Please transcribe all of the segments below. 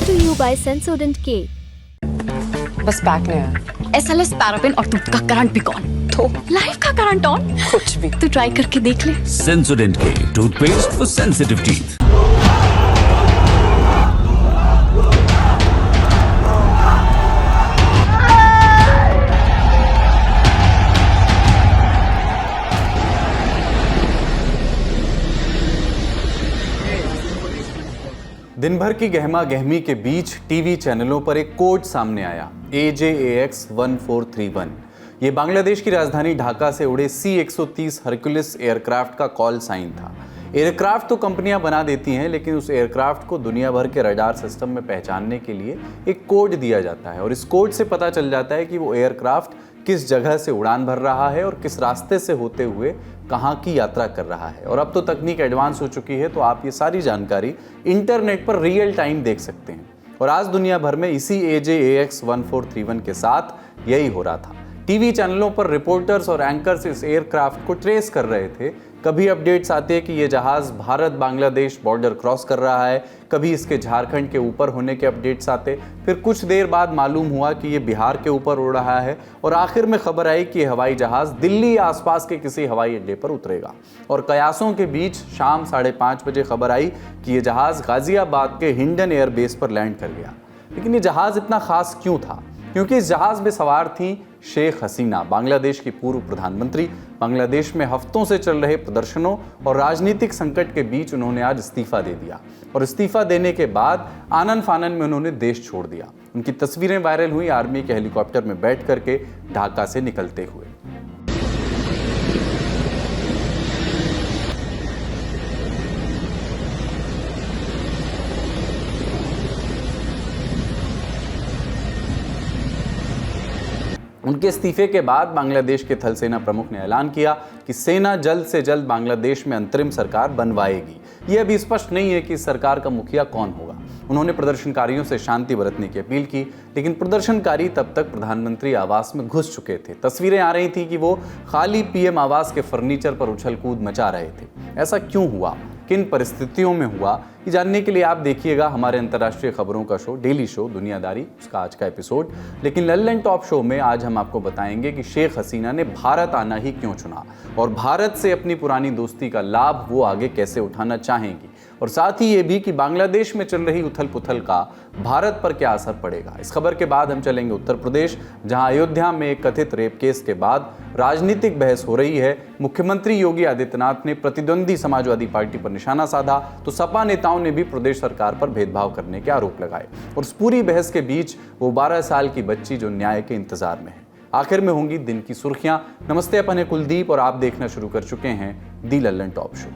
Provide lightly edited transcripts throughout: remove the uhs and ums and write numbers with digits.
to you by Sensodent K. बस pack नहीं है। SLS पैराफिन और दूध का करंट भी कौन? तो लाइफ का करंट ऑन? कुछ भी। तो ट्राई करके देख ले। Sensodent K toothpaste for sensitive teeth. दिन भर की गहमा गहमी के बीच टीवी चैनलों पर एक कोड सामने आया, AJAX 1431। ये बांग्लादेश की राजधानी ढाका से उड़े C-130 हरक्यूलिस एयरक्राफ्ट का कॉल साइन था। एयरक्राफ्ट तो कंपनियां बना देती हैं, लेकिन उस एयरक्राफ्ट को दुनिया भर के रडार सिस्टम में पहचानने के लिए एक कोड दिया जाता है और इस कोड से पता चल जाता है कि वो एयरक्राफ्ट किस जगह से उड़ान भर रहा है और किस रास्ते से होते हुए कहाँ की यात्रा कर रहा है। और अब तो तकनीक एडवांस हो चुकी है, तो आप ये सारी जानकारी इंटरनेट पर रियल टाइम देख सकते हैं। और आज दुनिया भर में इसी AJAX 1431 के साथ यही हो रहा था। टीवी चैनलों पर रिपोर्टर्स और एंकर्स इस एयरक्राफ्ट को ट्रेस कर रहे थे। कभी अपडेट्स आते हैं कि ये जहाज़ भारत बांग्लादेश बॉर्डर क्रॉस कर रहा है, कभी इसके झारखंड के ऊपर होने के अपडेट्स आते, फिर कुछ देर बाद मालूम हुआ कि ये बिहार के ऊपर उड़ रहा है और आखिर में खबर आई कि ये हवाई जहाज़ दिल्ली या आसपास के किसी हवाई अड्डे पर उतरेगा। और कयासों के बीच शाम 5:30 बजे खबर आई कि ये जहाज़ गाजियाबाद के हिंडन एयरबेस पर लैंड कर गया। लेकिन ये जहाज़ इतना खास क्यों था? क्योंकि इस जहाज़ में सवार थी शेख हसीना, बांग्लादेश की पूर्व प्रधानमंत्री। बांग्लादेश में हफ्तों से चल रहे प्रदर्शनों और राजनीतिक संकट के बीच उन्होंने आज इस्तीफा दे दिया और इस्तीफा देने के बाद आनन फानन में उन्होंने देश छोड़ दिया। उनकी तस्वीरें वायरल हुई आर्मी के हेलीकॉप्टर में बैठ करके ढाका से निकलते हुए। उनके इस्तीफे के बाद बांग्लादेश के थल सेना प्रमुख ने ऐलान किया कि सेना जल्द से जल्द बांग्लादेश में अंतरिम सरकार बनवाएगी। ये अभी स्पष्ट नहीं है कि इस सरकार का मुखिया कौन होगा। उन्होंने प्रदर्शनकारियों से शांति बरतने की अपील की, लेकिन प्रदर्शनकारी तब तक प्रधानमंत्री आवास में घुस चुके थे। तस्वीरें आ रही थी कि वो खाली PM आवास के फर्नीचर पर उछल कूद मचा रहे थे। ऐसा क्यों हुआ, किन परिस्थितियों में हुआ, ये जानने के लिए आप देखिएगा हमारे अंतर्राष्ट्रीय खबरों का शो डेली शो दुनियादारी, उसका आज का एपिसोड। लेकिन लल्लन टॉप शो में आज हम आपको बताएंगे कि शेख हसीना ने भारत आना ही क्यों चुना और भारत से अपनी पुरानी दोस्ती का लाभ वो आगे कैसे उठाना चाहेंगी, और साथ ही ये भी कि बांग्लादेश में चल रही उथल पुथल का भारत पर क्या असर पड़ेगा। इस खबर के बाद हम चलेंगे उत्तर प्रदेश, जहां अयोध्या में एक कथित रेप केस के बाद राजनीतिक बहस हो रही है। मुख्यमंत्री योगी आदित्यनाथ ने प्रतिद्वंदी समाजवादी पार्टी पर निशाना साधा, तो सपा नेताओं ने भी प्रदेश सरकार पर भेदभाव करने के आरोप लगाए। और इस पूरी बहस के बीच वो 12 साल की बच्ची जो न्याय के इंतजार में है। आखिर में होंगी दिन की सुर्खियां। नमस्ते, अपन है कुलदीप और आप देखना शुरू कर चुके हैं दी लल्लन टॉप शो।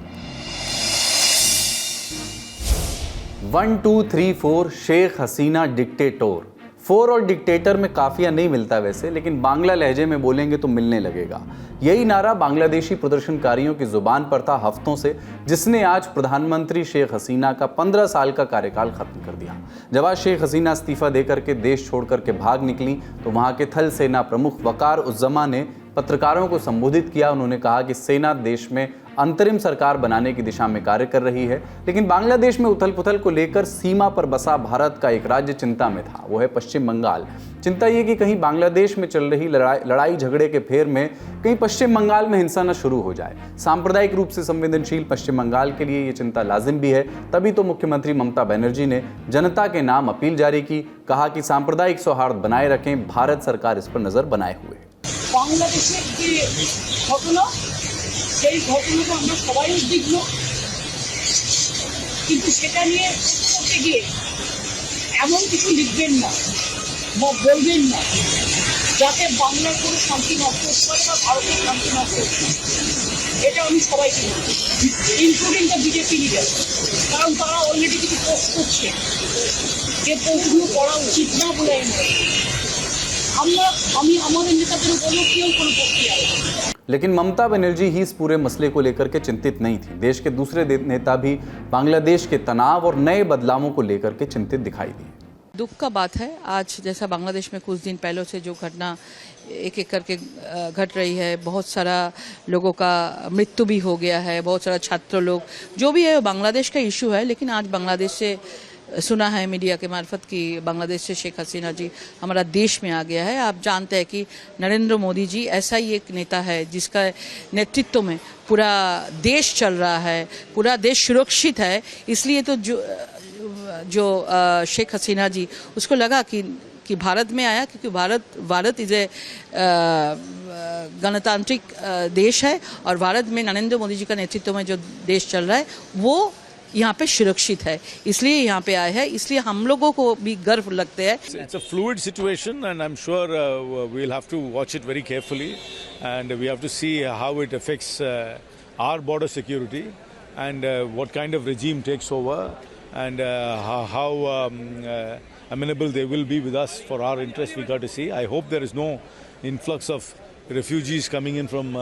1 2 3 4 शेख हसीना डिक्टेटोर। 4 और डिक्टेटर में काफिया नहीं मिलता वैसे, लेकिन बांग्ला लहजे में बोलेंगे तो मिलने लगेगा। यही नारा बांग्लादेशी प्रदर्शनकारियों की जुबान पर था हफ्तों से, जिसने आज प्रधानमंत्री शेख हसीना का 15 साल का कार्यकाल खत्म कर दिया। जब आज शेख हसीना इस्तीफा देकर के देश छोड़ करके भाग निकली, तो वहां के थल सेना प्रमुख वकार उज़्ज़मा ने पत्रकारों को संबोधित किया। उन्होंने कहा कि सेना देश में अंतरिम सरकार बनाने की दिशा में कार्य कर रही है, लेकिन बांग्लादेश में उथल पुथल को लेकर सीमा पर बसा भारत का एक राज्य चिंता में था, वो है पश्चिम बंगाल। चिंता ये कि कहीं बांग्लादेश में चल रही लड़ाई झगड़े के फेर में कहीं पश्चिम बंगाल में हिंसा न शुरू हो जाए। सांप्रदायिक रूप से संवेदनशील पश्चिम बंगाल के लिए ये चिंता लाजिम भी है। तभी तो मुख्यमंत्री ममता बनर्जी ने जनता के नाम अपील जारी की, कहा कि सांप्रदायिक सौहार्द बनाए रखें, भारत सरकार इस पर नजर बनाए हुए है। বাংলাদেশের যে ঘটনা সেই ঘটনাটা আমরা সবাই উদ্বিগ্ন, কিন্তু সেটা নিয়ে করতে গিয়ে এমন কিছু লিখবেন না বা বলবেন না যাতে বাংলার কোনো শান্তি নষ্ট হয় বা ভারতের শান্তি নষ্ট হয়। এটা আমি সবাইকে বলবো, ইনক্লুডিং দ্য বিজেপি লিডার, কারণ তারা অলরেডি কিছু পোস্ট করছে যে পোস্টগুলো করা উচিত না বলে लेकिन ममता बनर्जी ही इस पूरे मसले को लेकर के चिंतित नहीं थी। देश के दूसरे नेता भी बांग्लादेश के तनाव और नए बदलावों को लेकर के चिंतित दिखाई दिए। दुख का बात है, आज जैसा बांग्लादेश में कुछ दिन पहले से जो घटना एक एक करके घट रही है, बहुत सारा लोगों का मृत्यु भी हो गया है, बहुत सारा छात्र लोग जो भी है बांग्लादेश का इशू है। लेकिन आज बांग्लादेश से सुना है मीडिया के मार्फत कि बांग्लादेश से शेख हसीना जी हमारा देश में आ गया है। आप जानते हैं कि नरेंद्र मोदी जी ऐसा ही एक नेता है जिसका नेतृत्व में पूरा देश चल रहा है, पूरा देश सुरक्षित है। इसलिए तो जो शेख हसीना जी उसको लगा कि भारत में आया, क्योंकि भारत इज ए गणतांत्रिक देश है और भारत में नरेंद्र मोदी जी का नेतृत्व में जो देश चल रहा है वो यहाँ पे सुरक्षित है, इसलिए यहाँ पे आए हैं। इसलिए हम लोगों को भी गर्व लगते हैं। It's a fluid situation and I'm sure we'll have to watch it very carefully and we have to see how it affects our border security and what kind of regime takes over and how amenable they will be with us for our interest. We got to see. I hope there is no influx of refugees coming in from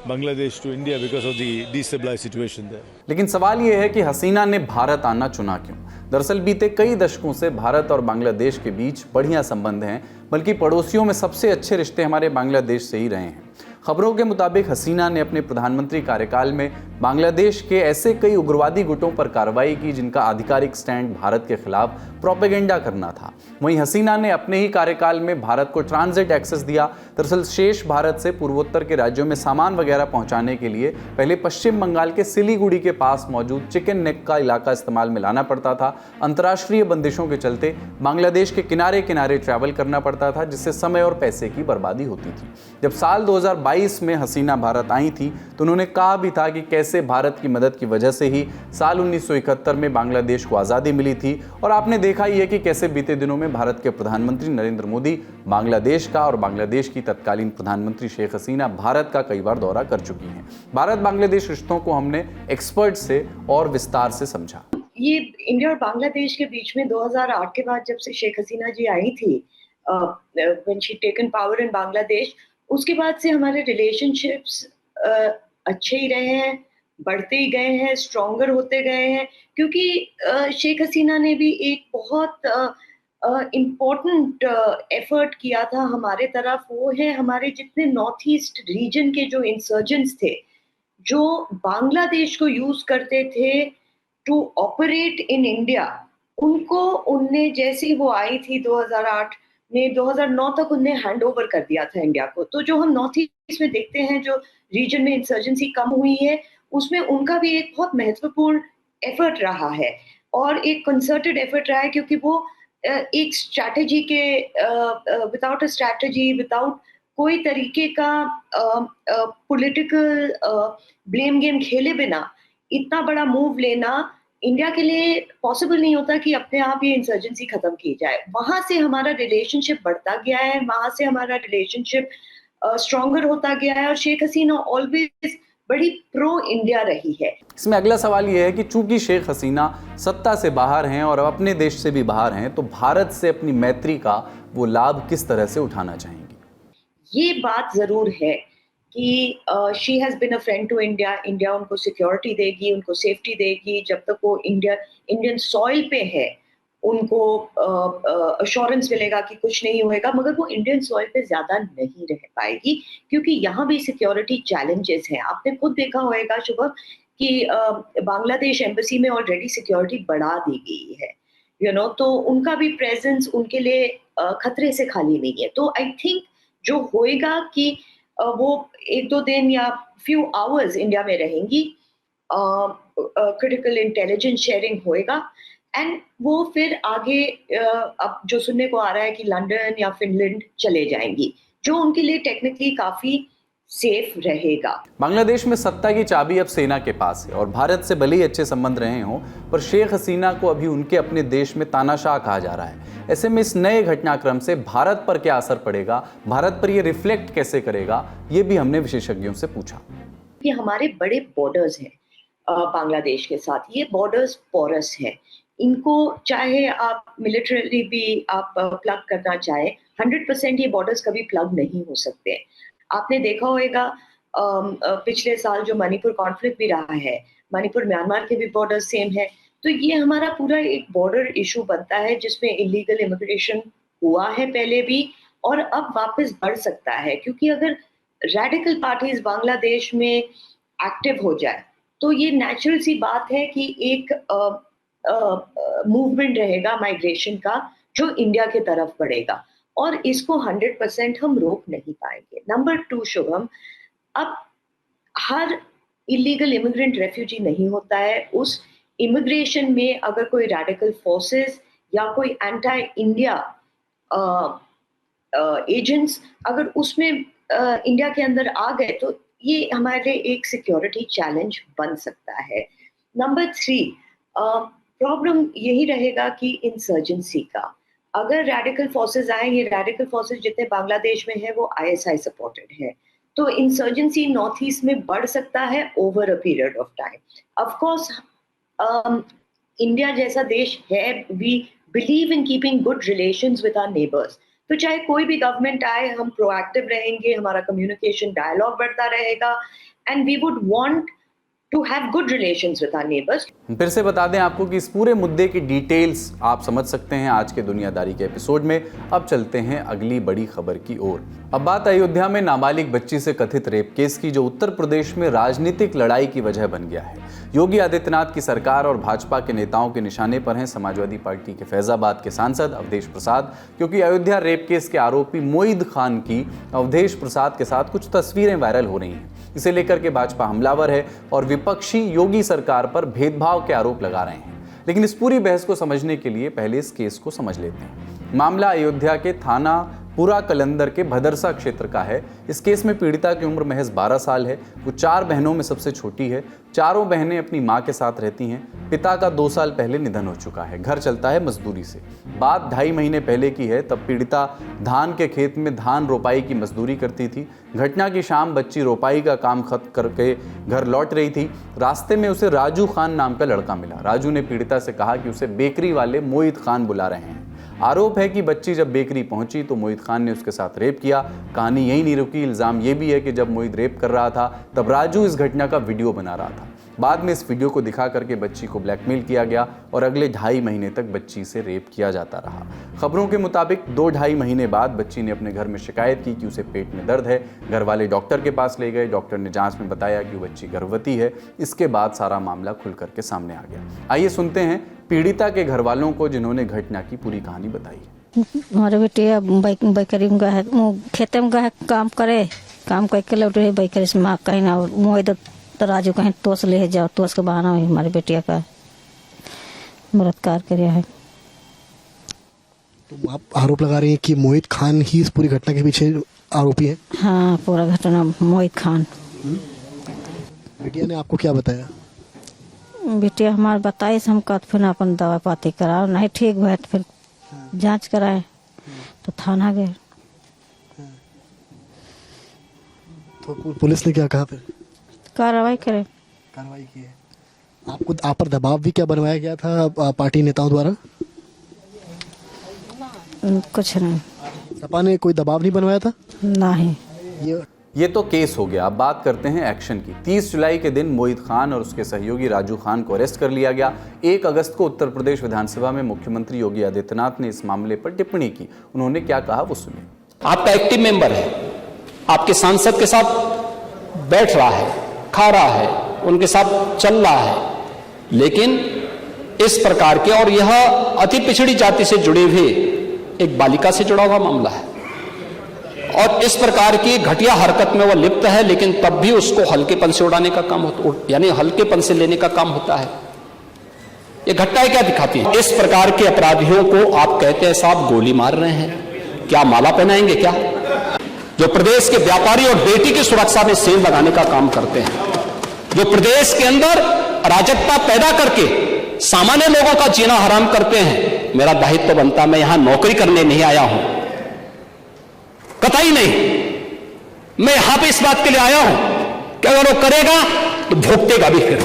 Bangladesh to India because of the destabilized situation there. लेकिन सवाल ये है कि हसीना ने भारत आना चुना क्यों? दरअसल बीते कई दशकों से भारत और बांग्लादेश के बीच बढ़िया संबंध हैं, बल्कि पड़ोसियों में सबसे अच्छे रिश्ते हमारे बांग्लादेश से ही रहे हैं। खबरों के मुताबिक हसीना ने अपने प्रधानमंत्री कार्यकाल में बांग्लादेश के ऐसे कई उग्रवादी गुटों पर कार्रवाई की जिनका आधिकारिक स्टैंड भारत के खिलाफ प्रोपेगेंडा करना था। वहीं हसीना ने अपने ही कार्यकाल में भारत को ट्रांजिट एक्सेस दिया। दरअसल शेष भारत से पूर्वोत्तर के राज्यों में सामान वगैरह पहुंचाने के लिए पहले पश्चिम बंगाल के सिलीगुड़ी के पास मौजूद चिकन नेक का इलाका इस्तेमाल में लाना पड़ता था। अंतर्राष्ट्रीय बंदिशों के चलते बांग्लादेश के किनारे किनारे ट्रैवल करना पड़ता था, जिससे समय और पैसे की बर्बादी होती थी। जब साल 2022 में हसीना भारत आई थी तो उन्होंने कहा भी था कि कैसे भारत की मदद की वजह से ही साल 1971 में बांग्लादेश को आज़ादी मिली थी। और आपने देखा ही है कि कैसे बीते दिनों में भारत के प्रधानमंत्री नरेंद्र मोदी बांग्लादेश का और बांग्लादेश की तत्कालीन प्रधानमंत्री शेख हसीना भारत का कई बार दौरा कर चुकी हैं। भारत बांग्लादेश रिश्तों को हमने एक्सपर्ट से और विस्तार से समझा। ये इंडिया और बांग्लादेश के बीच में 2008 के बाद जब से शेख हसीना जी आई थी, when she taken power in Bangladesh, उसके बाद से हमारे रिलेशनशिप्स अच्छे ही रहे हैं, बढ़ते ही गए हैं, स्ट्रॉन्गर होते गए हैं, क्योंकि शेख हसीना ने भी एक बहुत इम्पोर्टेंट एफर्ट किया था हमारे तरफ। वो है हमारे जितने नॉर्थ ईस्ट रीजन के जो इंसर्जेंट्स थे, जो बांग्लादेश को यूज करते थे टू ऑपरेट इन इंडिया, उनको उनने जैसे ही वो आई थी 2008 में 2009 तक उन्हें हैंड ओवर कर दिया था इंडिया को। तो जो हम नॉर्थ ईस्ट में देखते हैं जो रीजन में इंसर्जेंसी कम हुई है, उसमें उनका भी एक बहुत महत्वपूर्ण एफर्ट रहा है और एक कंसर्टेड एफर्ट रहा है, क्योंकि वो एक स्ट्रैटेजी के विदाउट अ स्ट्रैटेजी, विदाउट कोई तरीके का पॉलिटिकल ब्लेम गेम खेले बिना इतना बड़ा मूव लेना इंडिया के लिए पॉसिबल नहीं होता कि अपने आप ये इंसर्जेंसी खत्म की जाए। वहां से हमारा रिलेशनशिप बढ़ता गया है, वहां से हमारा रिलेशनशिप स्ट्रॉन्गर होता गया है और शेख हसीना ऑलवेज बड़ी प्रो इंडिया रही है। इसमें अगला सवाल ये है कि चूंकि शेख हसीना सत्ता से बाहर हैं और अपने देश से भी बाहर हैं, तो भारत से अपनी मैत्री का वो लाभ किस तरह से उठाना चाहेंगी? ये बात जरूर है कि she has been a friend to India. India उनको सिक्योरिटी देगी, उनको सेफ्टी देगी जब तक वो इंडियन सॉइल पे है। उनको अश्योरेंस मिलेगा कि कुछ नहीं होएगा, मगर वो इंडियन सॉइल पे ज्यादा नहीं रह पाएगी क्योंकि यहाँ भी सिक्योरिटी चैलेंजेस हैं। आपने खुद देखा होएगा शुभम कि बांग्लादेश एम्बेसी में ऑलरेडी सिक्योरिटी बढ़ा दी गई है, तो उनका भी प्रेजेंस उनके लिए खतरे से खाली नहीं है। तो आई थिंक जो होएगा कि वो 1-2 दिन या फ्यू आवर्स इंडिया में रहेंगी, क्रिटिकल इंटेलिजेंस शेयरिंग होएगा एंड वो फिर आगे अब जो सुनने को आ रहा है कि लंदन या फिनलैंड चले जाएंगी, जो उनके लिए टेक्निकली काफी सेफ रहेगा। बांग्लादेश में सत्ता की चाबी अब सेना के पास है और भारत से भले ही अच्छे संबंध रहे हों, पर शेख हसीना को अभी उनके अपने देश में तानाशाह कहा जा रहा है। ऐसे में इस नए घटनाक्रम से भारत पर क्या असर पड़ेगा, भारत पर ये रिफ्लेक्ट कैसे करेगा, ये भी हमने विशेषज्ञों से पूछा। ये हमारे बड़े बॉर्डर्स हैं बांग्लादेश के साथ, ये बॉर्डर्स पोरस है। इनको चाहे आप मिलिट्रली भी आप प्लग करना चाहे, 100% ये बॉर्डर्स कभी प्लग नहीं हो सकते। आपने देखा होगा पिछले साल जो मणिपुर कॉन्फ्लिक्ट भी रहा है, मणिपुर म्यांमार के भी बॉर्डर सेम है। तो ये हमारा पूरा एक बॉर्डर इशू बनता है जिसमें इलीगल इमिग्रेशन हुआ है पहले भी और अब वापस बढ़ सकता है, क्योंकि अगर रेडिकल पार्टीज बांग्लादेश में एक्टिव हो जाए तो ये नेचुरल सी बात है कि एक मूवमेंट रहेगा माइग्रेशन का जो इंडिया की तरफ बढ़ेगा, और इसको 100% हम रोक नहीं पाएंगे। नंबर 2 शुभम, अब हर इलीगल इमिग्रेंट रेफ्यूजी नहीं होता है। उस इमिग्रेशन में अगर कोई रेडिकल फोर्सेस या कोई एंटी इंडिया एजेंट्स अगर उसमें इंडिया के अंदर आ गए तो ये हमारे लिए एक सिक्योरिटी चैलेंज बन सकता है। नंबर 3 प्रॉब्लम यही रहेगा कि इंसर्जेंसी का, अगर रेडिकल फोर्सेस आए, ये रेडिकल फोर्सेस जितने बांग्लादेश में है वो ISI सपोर्टेड है, तो इंसर्जेंसी नॉर्थ ईस्ट में बढ़ सकता है over a period of time. Of course India जैसा देश है, we believe in keeping good relations with our neighbours, तो चाहे कोई भी गवर्नमेंट आए हम प्रोएक्टिव रहेंगे, हमारा कम्युनिकेशन डायलॉग बढ़ता रहेगा, and we would want to have good relations with our neighbors. फिर से बता दें आपको कि इस पूरे मुद्दे की डिटेल्स आप समझ सकते हैं आज के दुनियादारी के एपिसोड में। अब चलते हैं अगली बड़ी खबर की ओर। अब बात अयोध्या में नाबालिग बच्ची से कथित रेप केस की, जो उत्तर प्रदेश में राजनीतिक लड़ाई की वजह बन गया है। योगी आदित्यनाथ की सरकार और भाजपा के नेताओं के निशाने पर हैं समाजवादी पार्टी के फैजाबाद के सांसद अवधेश प्रसाद, क्योंकि अयोध्या रेप केस के आरोपी मोईद खान की अवधेश प्रसाद के साथ कुछ तस्वीरें वायरल हो रही हैं। इसे लेकर के भाजपा हमलावर है और विपक्षी योगी सरकार पर भेदभाव के आरोप लगा रहे हैं। लेकिन इस पूरी बहस को समझने के लिए पहले इस केस को समझ लेते हैं। मामला अयोध्या के थाना पूरा कलंदर के भदरसा क्षेत्र का है। इस केस में पीड़िता की उम्र महज 12 साल है। वो 4 बहनों में सबसे छोटी है। चारों बहनें अपनी मां के साथ रहती हैं। पिता का 2 साल पहले निधन हो चुका है। घर चलता है मजदूरी से। बात 2.5 महीने पहले की है, तब पीड़िता धान के खेत में धान रोपाई की मजदूरी करती थी। घटना की शाम बच्ची रोपाई का काम खत्म करके घर लौट रही थी। रास्ते में उसे राजू खान नाम का लड़का मिला। राजू ने पीड़िता से कहा कि उसे बेकरी वाले मोईद खान बुला रहे हैं। आरोप है कि बच्ची जब बेकरी पहुंची तो मोईद खान ने उसके साथ रेप किया। कहानी यही नहीं रुकी। इल्जाम ये भी है कि जब मोईद रेप कर रहा था तब राजू इस घटना का वीडियो बना रहा था। बाद में इस वीडियो को दिखा करके बच्ची को ब्लैकमेल किया गया और अगले 2.5 महीने तक बच्ची से रेप किया जाता रहा। खबरों के मुताबिक 2-2.5 महीने बाद बच्ची ने अपने घर में शिकायत की कि उसे पेट में दर्द है। घर वाले डॉक्टर के पास ले गए। डॉक्टर ने जांच में बताया कि बच्ची गर्भवती है। इसके बाद सारा मामला खुल करके सामने आ गया। आइए सुनते हैं पीड़िता के घर वालों को, जिन्होंने घटना की पूरी कहानी बताई। हमारे बेटे बेकरी में गए, खेते में गए काम करे, काम करके लौटे है बेकरी से। माँ कहीं ना मोईद तो राजू कहीं तोस ले जाओ, तोस के बहाना हमारे बेटिया का बलात्कार किया है। तो आप आरोप लगा रहे हैं कि मोईद खान ही इस पूरी घटना के पीछे आरोपी है? हाँ, पूरा घटना मोईद खान। बेटिया ने आपको क्या बताया? बेटिया हमारे बताई से हम कहते फिर अपन दवा पाती कराओ, नहीं ठीक हुआ तो फिर जांच कराए तो थाना गए। तो पुलिस ने क्या कहा फिर? कार्रवाई करे। कार्रवाई की है। आपको आप पर दबाव भी क्या बनवाया गया था पार्टी नेताओं द्वारा? कुछ नहीं। सपा ने कोई दबाव नहीं बनवाया था? नहीं। ये तो केस हो गया। अब बात करते हैं एक्शन की। 30 जुलाई के दिन मोईद खान और उसके सहयोगी राजू खान को अरेस्ट कर लिया गया। 1 अगस्त को उत्तर प्रदेश विधानसभा में मुख्यमंत्री योगी आदित्यनाथ ने इस मामले पर टिप्पणी की। उन्होंने क्या कहा वो सुनिए। आपका एक्टिव मेंबर है, आपके सांसद के साथ बैठ रहा है, खा रहा है, उनके साथ चल रहा है, लेकिन इस प्रकार के, और यह अति पिछड़ी जाति से जुड़े हुए एक बालिका से जुड़ा हुआ मामला है और इस प्रकार की घटिया हरकत में वह लिप्त है, लेकिन तब भी उसको हल्केपन से उड़ाने का काम होता, यानी हल्केपन से लेने का काम होता है। ये घटनाएं क्या दिखाती है? इस प्रकार के अपराधियों को आप कहते हैं साहब गोली मार रहे हैं, क्या माला पहनाएंगे क्या? जो प्रदेश के व्यापारी और बेटी की सुरक्षा में सेल लगाने का काम करते हैं, जो प्रदेश के अंदर अराजकता पैदा करके सामान्य लोगों का जीना हराम करते हैं। मेरा दायित्व बनता, मैं यहां नौकरी करने नहीं आया हूं, कतई नहीं। मैं यहां पे इस बात के लिए आया हूं कि अगर वो करेगा तो भुगतेगा भी फिर।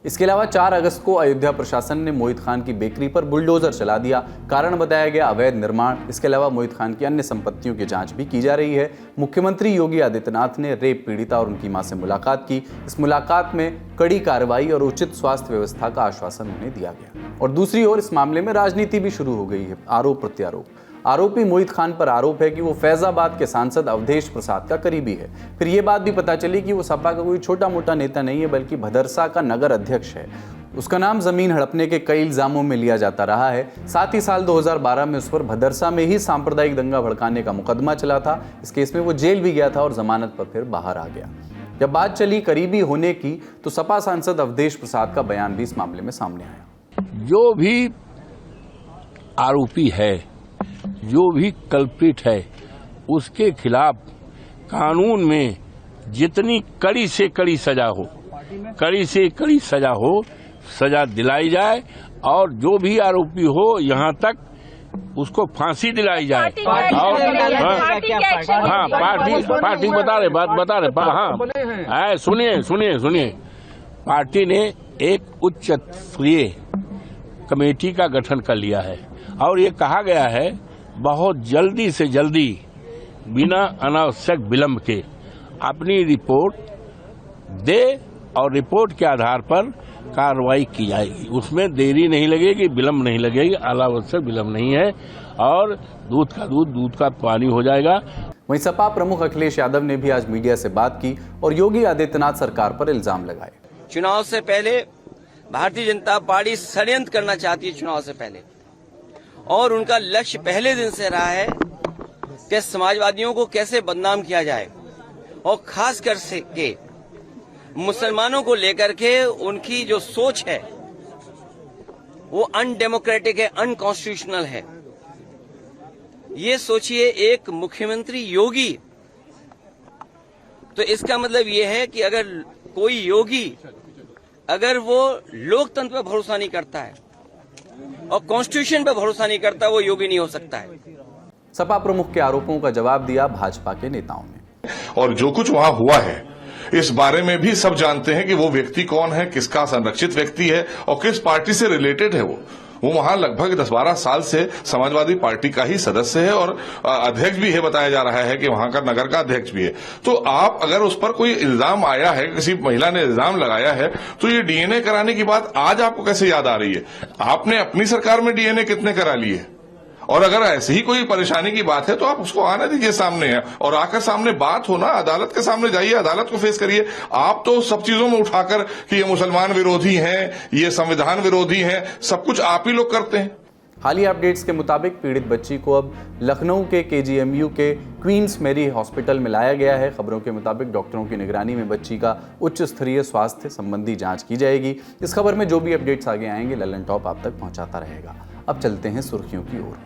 इसके अलावा 4 अगस्त को अयोध्या प्रशासन ने मोईद खान की बेकरी पर बुलडोजर चला दिया। कारण बताया गया अवैध निर्माण। इसके अलावा मोईद खान की अन्य संपत्तियों की जांच भी की जा रही है। मुख्यमंत्री योगी आदित्यनाथ ने रेप पीड़िता और उनकी मां से मुलाकात की। इस मुलाकात में कड़ी कार्रवाई और उचित स्वास्थ्य व्यवस्था का आश्वासन उन्हें दिया गया। और दूसरी ओर इस मामले में राजनीति भी शुरू हो गई है। आरोप प्रत्यारोप। आरोपी मोईद खान पर आरोप है कि वो फैजाबाद के सांसद अवधेश प्रसाद का करीबी है। फिर ये बात भी पता चली कि वो सपा का कोई छोटा मोटा नेता नहीं है, बल्कि भदरसा का नगर अध्यक्ष है। उसका नाम जमीन हड़पने के कई इल्जामों में लिया जाता रहा है। साथ ही साल 2012 में उस पर भदरसा में ही सांप्रदायिक दंगा भड़काने का मुकदमा चला था। इस केस में वो जेल भी गया था और जमानत पर फिर बाहर आ गया। जब बात चली करीबी होने की तो सपा सांसद अवधेश प्रसाद का बयान भी इस मामले में सामने आया। जो भी आरोपी है, जो भी कल्प्रिट है, उसके खिलाफ कानून में जितनी कड़ी से कड़ी सजा हो, कड़ी से कड़ी सजा हो, सजा दिलाई जाए और जो भी आरोपी हो यहाँ तक उसको फांसी दिलाई जाए। और हाँ, पार्टी बता रहे हाँ, सुनिए पार्टी ने एक उच्च स्तरीय कमेटी का गठन कर लिया है और ये कहा गया है बहुत जल्दी से जल्दी बिना अनावश्यक विलंब के अपनी रिपोर्ट दे और रिपोर्ट के आधार पर कार्रवाई की जाएगी। उसमें देरी नहीं लगेगी, विलंब नहीं लगेगी, अनावश्यक विलंब नहीं है और दूध का दूध, दूध का पानी हो जाएगा। वहीं सपा प्रमुख अखिलेश यादव ने भी आज मीडिया से बात की और योगी आदित्यनाथ सरकार पर इल्जाम लगाए। चुनाव से पहले भारतीय जनता पार्टी षड्यंत्र करना चाहती है चुनाव से पहले, और उनका लक्ष्य पहले दिन से रहा है कि समाजवादियों को कैसे बदनाम किया जाए और खास कर के मुसलमानों को लेकर के उनकी जो सोच है वो अनडेमोक्रेटिक है, अनकॉन्स्टिट्यूशनल है। ये सोचिए एक मुख्यमंत्री योगी, तो इसका मतलब ये है कि अगर कोई योगी अगर वो लोकतंत्र पर भरोसा नहीं करता है और कॉन्स्टिट्यूशन पर भरोसा नहीं करता, वो योगी नहीं हो सकता है। सपा प्रमुख के आरोपों का जवाब दिया भाजपा के नेताओं ने। और जो कुछ वहां हुआ है इस बारे में भी सब जानते हैं कि वो व्यक्ति कौन है, किसका संरक्षित व्यक्ति है और किस पार्टी से रिलेटेड है। वो वहां लगभग 10-12 साल से समाजवादी पार्टी का ही सदस्य है और अध्यक्ष भी है, बताया जा रहा है कि वहां का नगर का अध्यक्ष भी है। तो आप अगर उस पर कोई इल्जाम आया है, किसी महिला ने इल्जाम लगाया है, तो ये डीएनए कराने की बात आज आपको कैसे याद आ रही है? आपने अपनी सरकार में डीएनए कितने करा लिए? और अगर ऐसी ही कोई परेशानी की बात है तो आप उसको आने दीजिए सामने है और आकर सामने बात हो ना, अदालत के सामने जाइए, अदालत को फेस करिए। आप तो सब चीजों में उठाकर कि ये मुसलमान विरोधी हैं, ये संविधान विरोधी हैं, सब कुछ आप ही लोग करते हैं। हालिया अपडेट्स के मुताबिक पीड़ित बच्ची को अब लखनऊ के केजीएमयू के क्वींस मैरी हॉस्पिटल में लाया गया है। खबरों के मुताबिक डॉक्टरों की निगरानी में बच्ची का उच्च स्तरीय स्वास्थ्य संबंधी जांच की जाएगी। इस खबर में जो भी अपडेट्स आगे आएंगे ललन टॉप आप तक पहुंचाता रहेगा। अब चलते हैं सुर्खियों की ओर।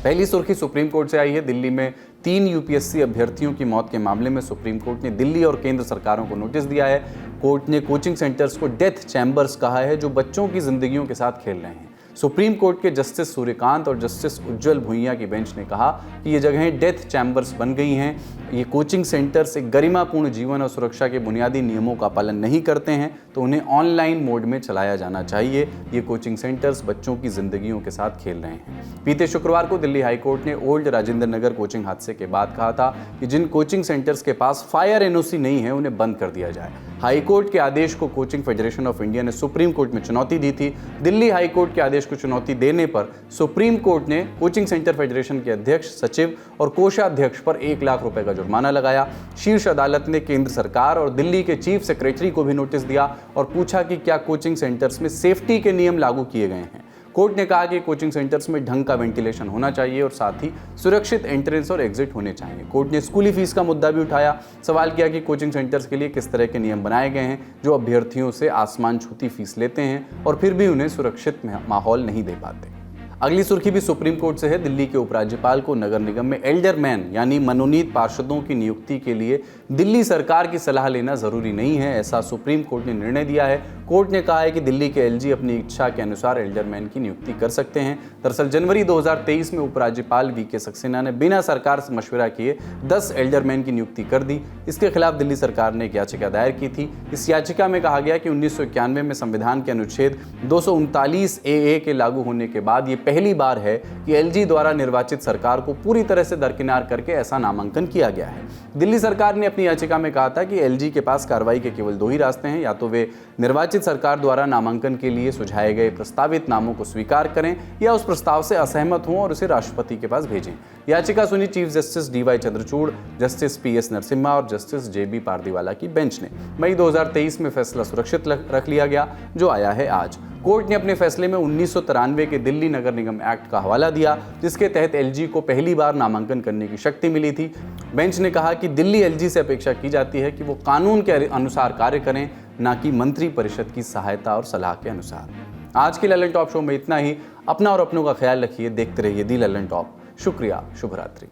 पहली सुर्खी सुप्रीम कोर्ट से आई है। दिल्ली में 3 यूपीएससी अभ्यर्थियों की मौत के मामले में सुप्रीम कोर्ट ने दिल्ली और केंद्र सरकारों को नोटिस दिया है। कोर्ट ने कोचिंग सेंटर्स को डेथ चैम्बर्स कहा है जो बच्चों की जिंदगियों के साथ खेल रहे हैं। सुप्रीम कोर्ट के जस्टिस सूर्यकांत और जस्टिस उज्जवल भुइयां की बेंच ने कहा कि ये जगहें डेथ चैम्बर्स बन गई हैं। ये कोचिंग सेंटर्स एक गरिमापूर्ण जीवन और सुरक्षा के बुनियादी नियमों का पालन नहीं करते हैं तो उन्हें ऑनलाइन मोड में चलाया जाना चाहिए। ये कोचिंग सेंटर्स बच्चों की जिंदगियों के साथ खेल रहे हैं। बीते शुक्रवार को दिल्ली हाईकोर्ट ने ओल्ड राजेंद्र नगर कोचिंग हादसे के बाद कहा था कि जिन कोचिंग सेंटर्स के पास फायर एनओसी नहीं है उन्हें बंद कर दिया जाए। हाईकोर्ट के आदेश को कोचिंग फेडरेशन ऑफ इंडिया ने सुप्रीम कोर्ट में चुनौती दी थी। दिल्ली हाईकोर्ट के आदेश को चुनौती देने पर सुप्रीम कोर्ट ने कोचिंग सेंटर फेडरेशन के अध्यक्ष, सचिव और कोषाध्यक्ष पर 1 लाख रुपए का जुर्माना लगाया। शीर्ष अदालत ने केंद्र सरकार और दिल्ली के चीफ सेक्रेटरी को भी नोटिस दिया और पूछा कि क्या कोचिंग सेंटर्स में सेफ्टी के नियम लागू किए गए हैं। कोर्ट ने कहा कि कोचिंग सेंटर्स में ढंग का वेंटिलेशन होना चाहिए और साथ ही सुरक्षित एंट्रेंस और एग्जिट होने चाहिए। कोर्ट ने स्कूली फीस का मुद्दा भी उठाया। सवाल किया कि कोचिंग सेंटर्स के लिए किस तरह के नियम बनाए गए हैं जो अभ्यर्थियों से आसमान छूती फीस लेते हैं और फिर भी उन्हें सुरक्षित माहौल नहीं दे पाते। अगली सुर्खी भी सुप्रीम कोर्ट से है। दिल्ली के उपराज्यपाल को नगर निगम में एल्डरमैन यानी मनोनीत पार्षदों की नियुक्ति के लिए दिल्ली सरकार की सलाह लेना जरूरी नहीं है, ऐसा सुप्रीम कोर्ट ने निर्णय दिया है। कोर्ट ने कहा है कि दिल्ली के एलजी अपनी इच्छा के अनुसार एल्डरमैन की नियुक्ति कर सकते हैं। दरअसल जनवरी 2023 में उपराज्यपाल वीके सक्सेना ने बिना सरकार से मशवरा किए 10 एल्डरमैन की नियुक्ति कर दी। इसके खिलाफ दिल्ली सरकार ने एक याचिका दायर की थी। इस याचिका में कहा गया कि 1991 में संविधान के अनुच्छेद 239 AA के लागू होने के बाद ये पहली बार है कि एलजी द्वारा निर्वाचित सरकार को पूरी तरह से दरकिनार करके ऐसा नामांकन किया गया है। दिल्ली सरकार ने अपनी याचिका में कहा था कि एलजी के पास कार्रवाई के केवल 2 ही रास्ते हैं, या तो वे निर्वाचित सरकार द्वारा नामांकन के लिए सुझाए गए प्रस्तावित नामों को स्वीकार करें या उस प्रस्ताव से असहमत हों और उसे राष्ट्रपति के पास भेजें। याचिका सुनी chief justice DY Chandrachud, justice PS Narasimha और जस्टिस जेबी पारदीवाला की बेंच ने। मई 2023 में फैसला सुरक्षित रख लिया गया, जो आया है आज। कोर्ट ने अपने फैसले में 1993 के दिल्ली नगर निगम एक्ट का हवाला दिया, जिसके तहत एलजी को पहली बार नामांकन करने की शक्ति मिली थी। बेंच ने कहा कि दिल्ली एलजी से अपेक्षा की जाती है कि वो कानून के अनुसार कार्य करें, न कि मंत्री परिषद की सहायता और सलाह के अनुसार। आज के ललन टॉप शो में इतना ही। अपना और अपनों का ख्याल रखिए। देखते रहिए दी ललन टॉप। शुक्रिया। शुभ रात्रि।